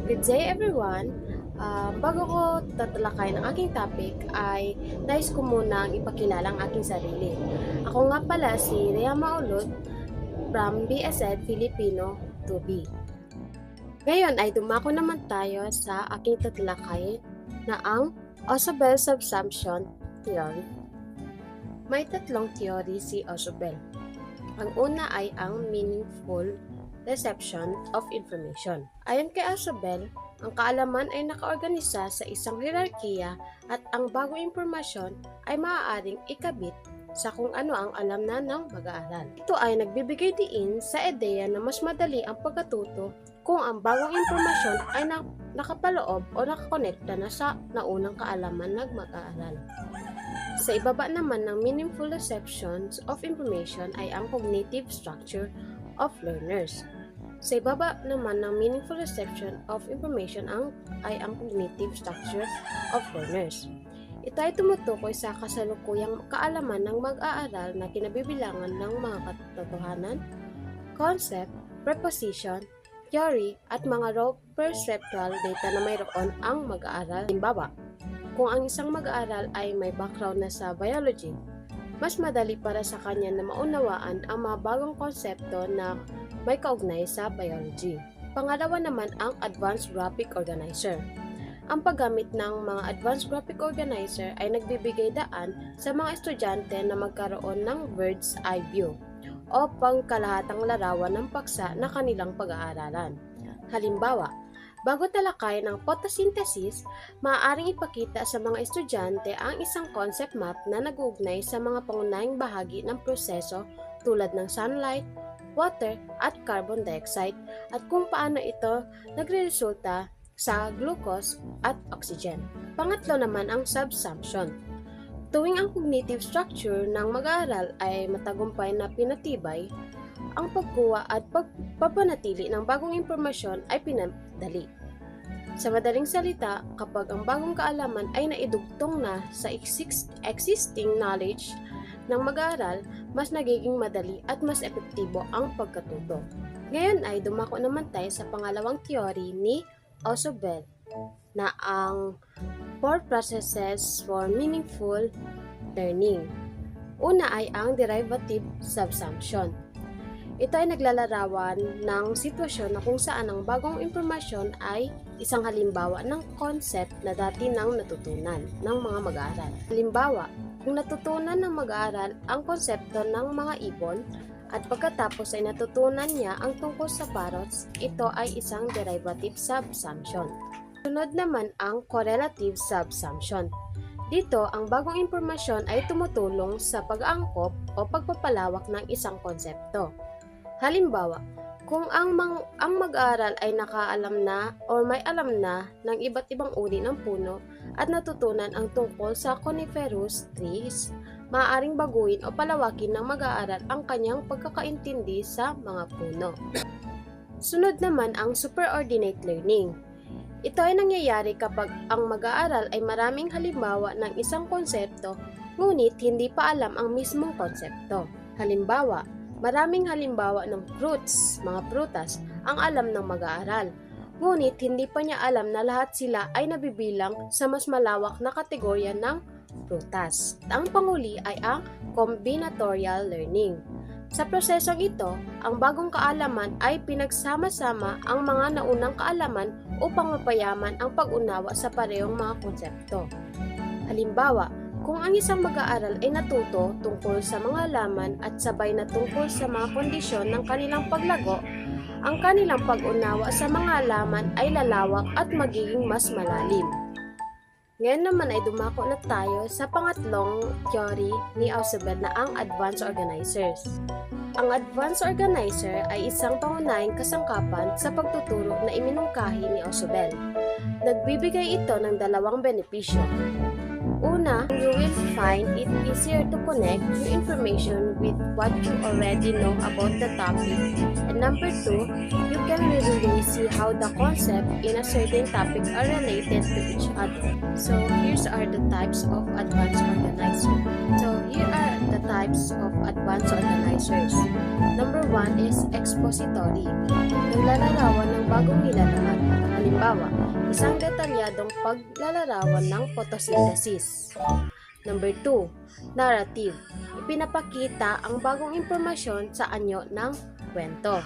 Good day everyone! Bago ko tatalakay ng aking topic ay nais ko munang ipakilala ang aking sarili. Ako nga pala si Rhea Maulod from BSed Filipino 2B. Ngayon ay dumako naman tayo sa aking tatalakay na ang Ausubel Subsumption Theory. May tatlong theory si Ausubel. Ang una ay ang meaningful reception of information. Ayon kay Ausubel, ang kaalaman ay nakaorganisa sa isang hierarkiya at ang bagong impormasyon ay maaaring ikabit sa kung ano ang alam na ng mag-aaral. Ito ay nagbibigay diin sa ideya na mas madali ang pagkatuto kung ang bagong impormasyon ay nakapaloob o nakakonekta na sa naunang kaalaman ng mag-aaral. Sa ibaba naman ng meaningful receptions of information ay ang cognitive structure of learners. Sa ibaba naman ng meaningful reception of information ay ang cognitive structure of learners. Ito ay tumutukoy sa kasalukuyang kaalaman ng mag-aaral na kinabibilangan ng mga katotohanan, concept, preposition, theory, at mga raw perceptual data na mayroon ang mag-aaral. Halimbawa, kung ang isang mag-aaral ay may background na sa biology, mas madali para sa kanya na maunawaan ang mga bagong konsepto na may kaugnay sa biology. Pangalawa naman ang Advanced Graphic Organizer. Ang paggamit ng mga Advanced Graphic Organizer ay nagbibigay daan sa mga estudyante na magkaroon ng bird's eye view o pangkalahatang larawan ng paksa na kanilang pag-aaralan. Halimbawa, bago talakay ng photosynthesis, maaaring ipakita sa mga estudyante ang isang concept map na nag-uugnay sa mga pangunahing bahagi ng proseso tulad ng sunlight, water, at carbon dioxide at kung paano ito nagreresulta sa glucose at oxygen. Pangatlo naman ang subsumption. Tuwing ang cognitive structure ng mag-aaral ay matagumpay na pinatibay, ang pagkuha at pagpapanatili ng bagong impormasyon ay pinadali. Sa madaling salita, kapag ang bagong kaalaman ay naidugtong na sa existing knowledge ng mag-aaral, mas nagiging madali at mas epektibo ang pagkatuto. Ngayon ay dumako naman tayo sa pangalawang theory ni Ausubel na ang 4 processes for meaningful learning. Una ay ang derivative subsumption. Ito ay naglalarawan ng sitwasyon na kung saan ang bagong impormasyon ay isang halimbawa ng concept na dati nang natutunan ng mga mag-aaral. Halimbawa, kung natutunan ng mag-aaral ang konsepto ng mga ibon at pagkatapos ay natutunan niya ang tungkol sa parrots, ito ay isang derivative subsumption. Sunod naman ang correlative subsumption. Dito, ang bagong impormasyon ay tumutulong sa pag-aangkop o pagpapalawak ng isang konsepto. Halimbawa, kung ang mag-aaral ay nakaalam na o may alam na ng iba't ibang uri ng puno at natutunan ang tungkol sa coniferous trees, maaaring baguhin o palawakin ng mag-aaral ang kanyang pagkakaintindi sa mga puno. Sunod naman ang superordinate learning. Ito ay nangyayari kapag ang mag-aaral ay maraming halimbawa ng isang konsepto, ngunit hindi pa alam ang mismong konsepto. Halimbawa, maraming halimbawa ng fruits, mga prutas, ang alam ng mag-aaral. Ngunit hindi pa niya alam na lahat sila ay nabibilang sa mas malawak na kategorya ng prutas. Ang panguli ay ang combinatorial learning. Sa prosesong ito, ang bagong kaalaman ay pinagsama-sama ang mga naunang kaalaman upang mapayaman ang pag-unawa sa parehong mga konsepto. Halimbawa, kung ang isang mag-aaral ay natuto tungkol sa mga halaman at sabay na tungkol sa mga kondisyon ng kanilang paglago, ang kanilang pag-unawa sa mga halaman ay lalawak at magiging mas malalim. Ngayon naman ay dumako na tayo sa pangatlong theory ni Ausubel na ang advanced organizers. Ang advanced organizer ay isang pangunahing kasangkapan sa pagtuturo na iminungkahi ni Ausubel. Nagbibigay ito ng dalawang benepisyo. Una, you will find it easier to connect your information with what you already know about the topic. And number 2, you can really see how the concept in a certain topic are related to each other. So, here are the types of advanced organizers. Number 1 is expository. Naglalarawan ng bagong nilalaman. Halimbawa, Halimbawa, isang detalyadong paglalarawan ng photosynthesis. Number 2, narrative. Ipinapakita ang bagong impormasyon sa anyo ng kwento.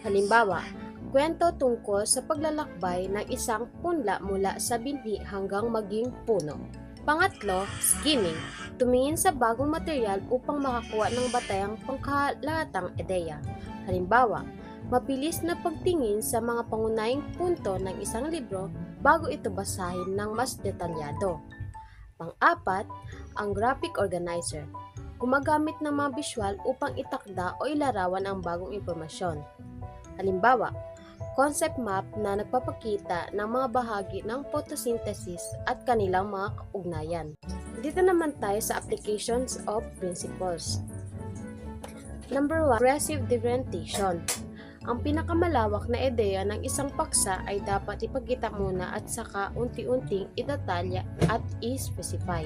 Halimbawa, kwento tungkol sa paglalakbay ng isang punla mula sa binhi hanggang maging puno. Pangatlo, skimming. Tumingin sa bagong material upang makakuha ng batayang pangkalahatang ideya. Halimbawa, mabilis na pagtingin sa mga pangunahing punto ng isang libro bago ito basahin ng mas detalyado. Pang-apat, ang graphic organizer. Gumagamit ng mga visual upang itakda o ilarawan ang bagong impormasyon. Halimbawa, concept map na nagpapakita ng mga bahagi ng photosynthesis at kanilang mga kaugnayan. Dito naman tayo sa applications of principles. Number 1, progressive differentiation. Ang pinakamalawak na ideya ng isang paksa ay dapat ipakita muna at saka unti-unting idetalya at i-specify.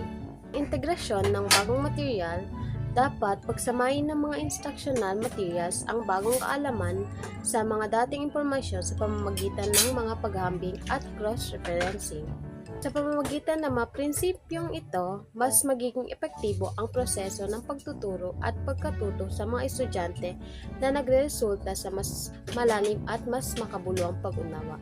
Integrasyon ng bagong material. Dapat pagsamahin ng mga instructional materials ang bagong kaalaman sa mga dating impormasyon sa pamamagitan ng mga paghambing at cross-referencing. Sa pamamagitan ng mga prinsipyong ito, mas magiging epektibo ang proseso ng pagtuturo at pagkatuto sa mga estudyante na nagreresulta sa mas malalim at mas makabuluhang pag-unawa.